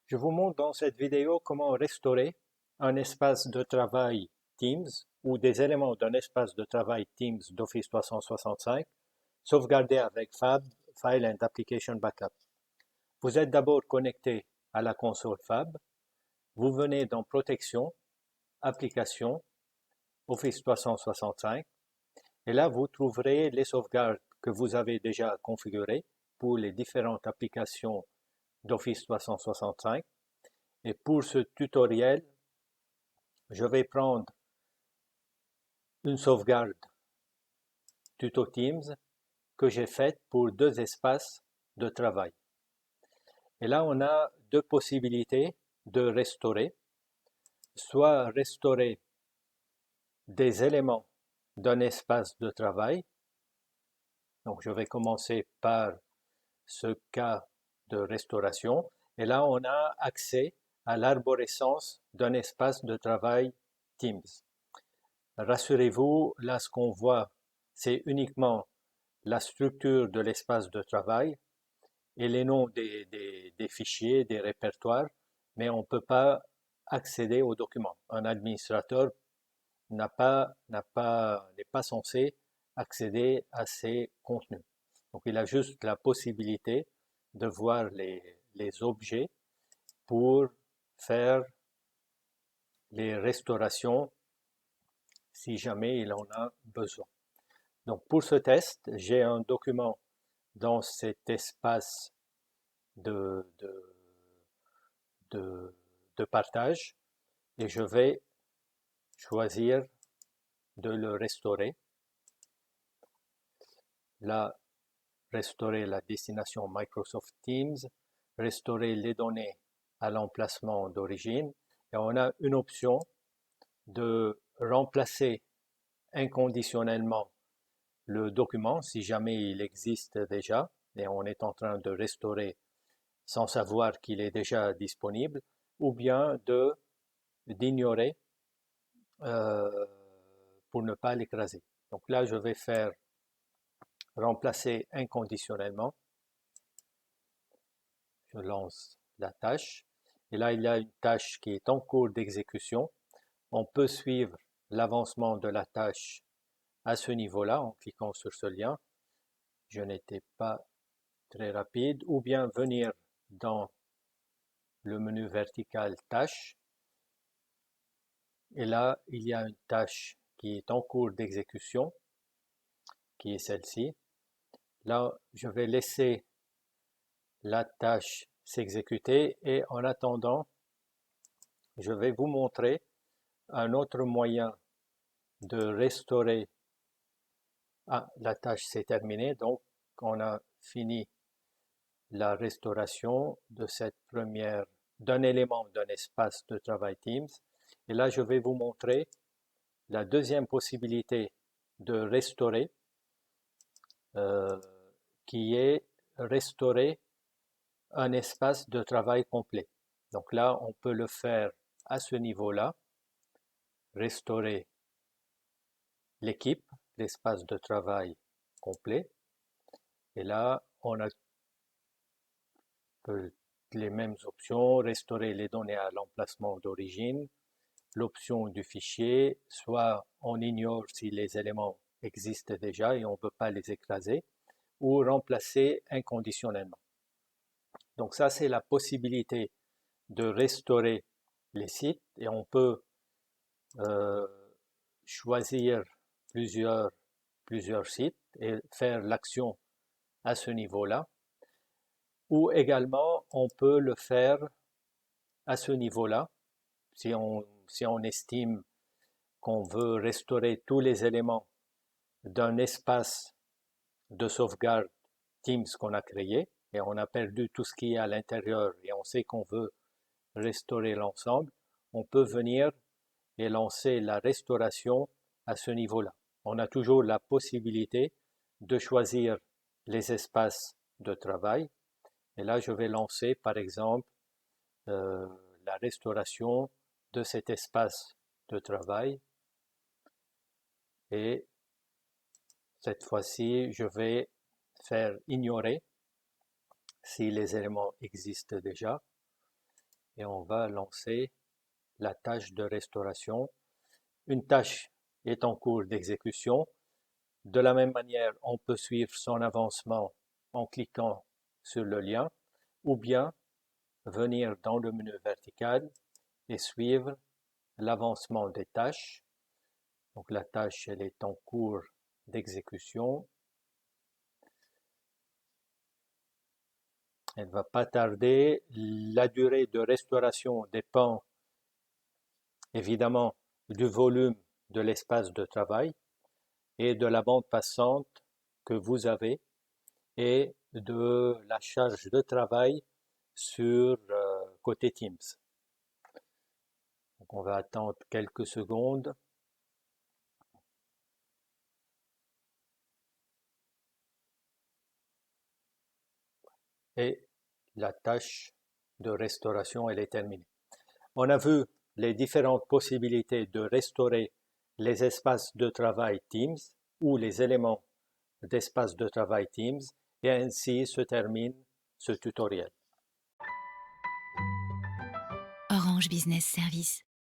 Je vous montre dans cette vidéo comment restaurer un espace de travail Teams ou des éléments d'un espace de travail Teams d'Office 365 sauvegardé avec Fab, File and Application Backup. Vous êtes d'abord connecté à la console Fab, vous venez dans Protection, Applications, Office 365 et là vous trouverez les sauvegardes que vous avez déjà configurées pour les différentes applications d'Office 365. Et pour ce tutoriel, je vais prendre une sauvegarde Tuto Teams que j'ai faite pour deux espaces de travail. Et là, on a deux possibilités de restaurer. Soit restaurer des éléments d'un espace de travail. Donc, je vais commencer par ce cas de restauration. Et là, on a accès à l'arborescence d'un espace de travail Teams. Rassurez-vous, là, ce qu'on voit, c'est uniquement la structure de l'espace de travail et les noms des fichiers, des répertoires, mais on ne peut pas accéder aux documents. Un administrateur n'est pas censé accéder à ces contenus. Donc, il a juste la possibilité de voir les objets pour faire les restaurations si jamais il en a besoin. Donc, pour ce test, j'ai un document dans cet espace de, de, de, de partage et je vais choisir de le restaurer. Là, restaurer la destination Microsoft Teams, restaurer les données à l'emplacement d'origine et on a une option de remplacer inconditionnellement le document si jamais il existe déjà et on est en train de restaurer sans savoir qu'il est déjà disponible ou bien d'ignorer euh, pour ne pas l'écraser. Donc là, je vais faire remplacer inconditionnellement. Je lance la tâche. Et là, il y a une tâche qui est en cours d'exécution. On peut suivre l'avancement de la tâche à ce niveau-là en cliquant sur ce lien. Je n'étais pas très rapide. Ou bien venir dans le menu vertical tâche. Et là, il y a une tâche qui est en cours d'exécution, qui est celle-ci. Là, je vais laisser la tâche s'exécuter et en attendant, je vais vous montrer un autre moyen de restaurer. Ah, la tâche s'est terminée, donc on a fini la restauration de cette première, d'un élément d'un espace de travail Teams. Et là, je vais vous montrer la deuxième possibilité de restaurer, euh, qui est restaurer un espace de travail complet. Donc là, on peut le faire à ce niveau-là, restaurer l'équipe, l'espace de travail complet. Et là, on a les mêmes options, restaurer les données à l'emplacement d'origine, l'option du fichier, soit on ignore si les éléments existent déjà et on ne peut pas les écraser, ou remplacer inconditionnellement. Donc ça, c'est la possibilité de restaurer les sites et on peut euh, choisir plusieurs, plusieurs sites et faire l'action à ce niveau-là. Ou également, on peut le faire à ce niveau-là si on estime qu'on veut restaurer tous les éléments d'un espace de sauvegarde Teams qu'on a créé et on a perdu tout ce qui est à l'intérieur et on sait qu'on veut restaurer l'ensemble, on peut venir et lancer la restauration à ce niveau-là. On a toujours la possibilité de choisir les espaces de travail. Et là, je vais lancer, par exemple, euh, la restauration de cet espace de travail. Et cette fois-ci, je vais faire ignorer si les éléments existent déjà. et on va lancer la tâche de restauration. Une tâche est en cours d'exécution. De la même manière, on peut suivre son avancement en cliquant sur le lien ou bien venir dans le menu vertical et suivre l'avancement des tâches. Donc la tâche, elle est en cours d'exécution. Elle ne va pas tarder. La durée de restauration dépend évidemment du volume de l'espace de travail et de la bande passante que vous avez et de la charge de travail sur côté Teams. Donc on va attendre quelques secondes. Et la tâche de restauration, elle est terminée. On a vu les différentes possibilités de restaurer les espaces de travail Teams ou les éléments d'espace de travail Teams et ainsi se termine ce tutoriel. Orange Business Service.